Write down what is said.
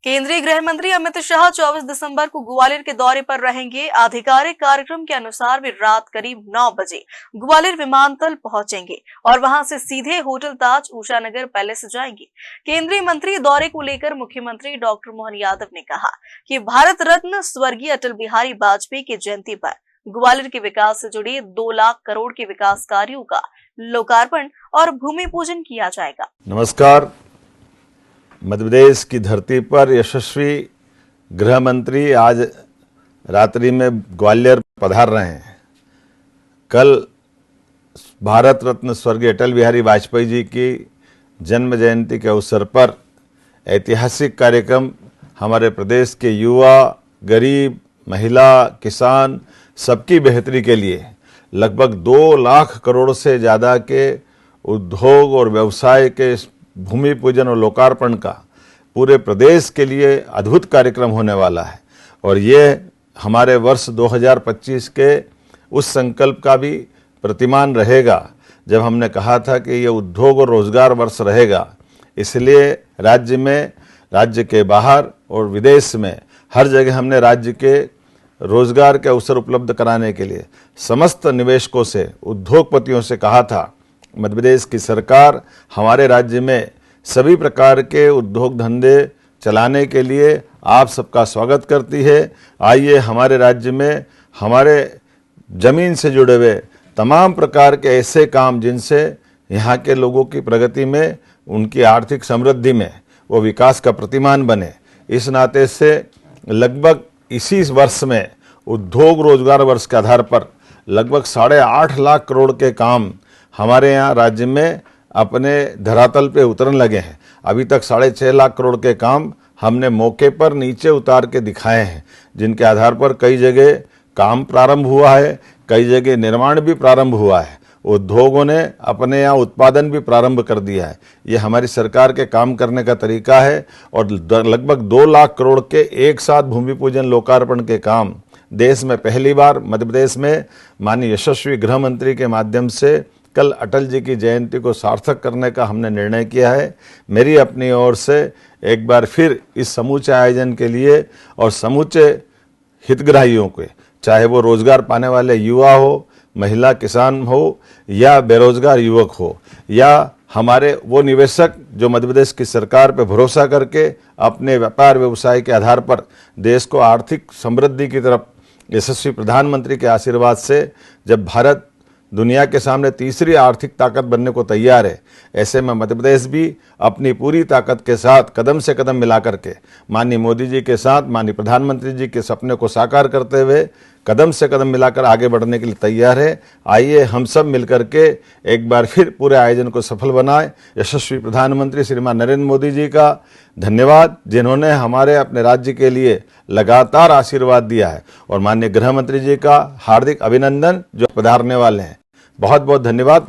केंद्रीय गृह मंत्री अमित शाह 24 दिसंबर को ग्वालियर के दौरे पर रहेंगे। आधिकारिक कार्यक्रम के अनुसार वे रात करीब 9 बजे ग्वालियर विमानतल पहुंचेंगे और वहां से सीधे होटल ताज उषानगर पैलेस जाएंगे। केंद्रीय मंत्री दौरे को लेकर मुख्यमंत्री डॉक्टर मोहन यादव ने कहा कि भारत रत्न स्वर्गीय अटल बिहारी वाजपेयी की जयंती पर ग्वालियर के विकास से जुड़े 2 लाख करोड़ के विकास कार्यों का लोकार्पण और भूमि पूजन किया जाएगा। नमस्कार। मध्य प्रदेश की धरती पर यशस्वी गृह मंत्री आज रात्रि में ग्वालियर पधार रहे हैं। कल भारत रत्न स्वर्गीय अटल बिहारी वाजपेयी जी की जन्म जयंती के अवसर पर ऐतिहासिक कार्यक्रम हमारे प्रदेश के युवा, गरीब, महिला, किसान सबकी बेहतरी के लिए लगभग 2 लाख करोड़ से ज़्यादा के उद्योग और व्यवसाय के भूमि पूजन और लोकार्पण का पूरे प्रदेश के लिए अद्भुत कार्यक्रम होने वाला है। और ये हमारे वर्ष 2025 के उस संकल्प का भी प्रतिमान रहेगा जब हमने कहा था कि ये उद्योग और रोजगार वर्ष रहेगा। इसलिए राज्य में, राज्य के बाहर और विदेश में हर जगह हमने राज्य के रोजगार के अवसर उपलब्ध कराने के लिए समस्त निवेशकों से, उद्योगपतियों से कहा था। मध्य प्रदेश की सरकार हमारे राज्य में सभी प्रकार के उद्योग धंधे चलाने के लिए आप सबका स्वागत करती है। आइए हमारे राज्य में हमारे जमीन से जुड़े हुए तमाम प्रकार के ऐसे काम जिनसे यहाँ के लोगों की प्रगति में, उनकी आर्थिक समृद्धि में वो विकास का प्रतिमान बने। इस नाते से लगभग इसी वर्ष में उद्योग रोजगार वर्ष के आधार पर लगभग 8.5 लाख करोड़ के काम हमारे यहाँ राज्य में अपने धरातल पे उतरने लगे हैं। अभी तक 6.5 लाख करोड़ के काम हमने मौके पर नीचे उतार के दिखाए हैं, जिनके आधार पर कई जगह काम प्रारंभ हुआ है, कई जगह निर्माण भी प्रारंभ हुआ है, उद्योगों ने अपने यहाँ उत्पादन भी प्रारंभ कर दिया है। ये हमारी सरकार के काम करने का तरीका है। और लगभग 2 लाख करोड़ के एक साथ भूमि पूजन लोकार्पण के काम देश में पहली बार मध्य प्रदेश में माननीय यशस्वी गृह मंत्री के माध्यम से कल अटल जी की जयंती को सार्थक करने का हमने निर्णय किया है। मेरी अपनी ओर से एक बार फिर इस समूचे आयोजन के लिए और समूचे हितग्राहियों के, चाहे वो रोजगार पाने वाले युवा हो, महिला, किसान हो या बेरोजगार युवक हो, या हमारे वो निवेशक जो मध्य प्रदेश की सरकार पर भरोसा करके अपने व्यापार व्यवसाय के आधार पर देश को आर्थिक समृद्धि की तरफ यशस्वी प्रधानमंत्री के आशीर्वाद से जब भारत दुनिया के सामने तीसरी आर्थिक ताकत बनने को तैयार है, ऐसे में मध्य प्रदेश भी अपनी पूरी ताकत के साथ कदम से कदम मिला करके माननीय मोदी जी के साथ, माननीय प्रधानमंत्री जी के सपने को साकार करते हुए कदम से कदम मिलाकर आगे बढ़ने के लिए तैयार है। आइए हम सब मिलकर के एक बार फिर पूरे आयोजन को सफल बनाएं। यशस्वी प्रधानमंत्री श्रीमान नरेंद्र मोदी जी का धन्यवाद, जिन्होंने हमारे अपने राज्य के लिए लगातार आशीर्वाद दिया है, और माननीय गृह मंत्री जी का हार्दिक अभिनंदन जो पधारने वाले हैं। बहुत बहुत धन्यवाद।